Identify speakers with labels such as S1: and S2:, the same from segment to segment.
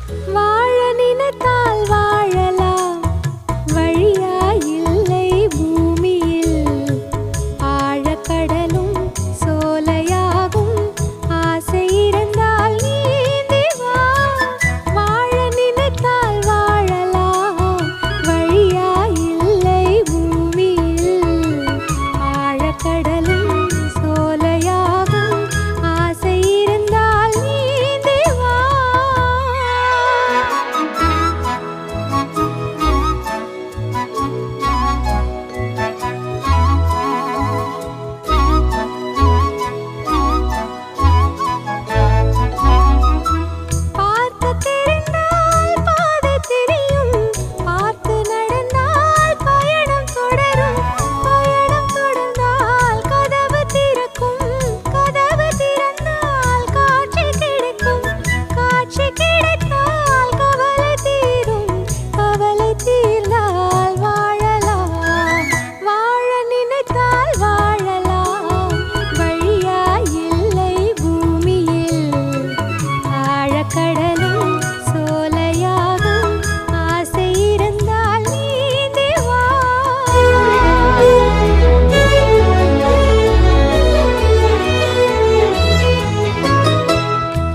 S1: வாழ நினைத்தால் வாழலாம், வழியாயில்லை பூமியில். ஆழக்கடலும் சோலையாகும், ஆசை இருந்தால் நீந்தி வா. வாழ நினைத்தால் வாழலாம், வழியாயில்லை பூமியில். ஆழக்கடலும் சோலையாகும், ஆசை இருந்தால் நீந்தி வா. பார்க்க தெரிந்தால் பாதை தெரியும், பார்த்து நடந்தால் பயணம் தொடரும். பயணம் தொடர்ந்தால் கதவு திறக்கும், கதவு திறந்தால் காட்சி கிடைக்கும். காட்சி கிடைத்தால் கவலை தீரும், கவலை தீர்ந்தால் வாழலாம். வாழ நினைத்தால் வாழலாம், வழியாயில்லை பூமியில். ஆழக்கடலும் சோலையாகும், ஆசை இருந்தால் நீந்தி வா.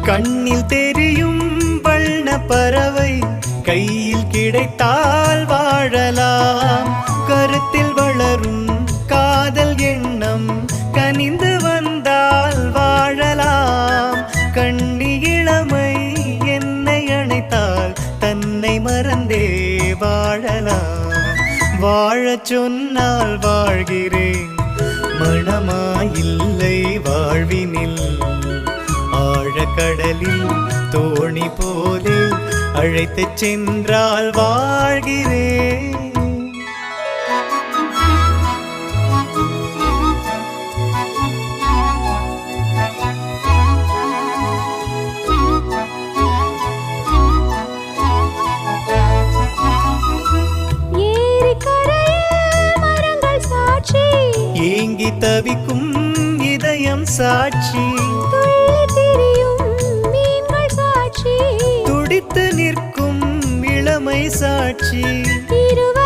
S2: கண்ணில் தெரியும் வண்ண பறவை கையில் கிடைத்தால் வாழலாம். கருத்தில் வளரும் காதல் எண்ணம் கனிந்து வந்தால் வாழலாம். கண்ணி இளமை என்னை அணைத்தால் தன்னை மறந்தே வாழலாம். வாழச் சொன்னால் வாழ்கிறேன், மனமாயில்லை வாழ்வினில். ஆழக்கடலில் தோணி போலே அழைத்துச் சென்றால் வாழ்கிறேன்.
S1: ஏரிக்கரையில் மரங்கள் சாட்சி,
S2: ஏங்கி தவிக்கும் இதயம் சாட்சி.
S1: துள்ளி திரியும் மீன்கள் சாட்சி,
S2: துடித்து நிற்கும் இளமை சாட்சி.
S1: இருவர்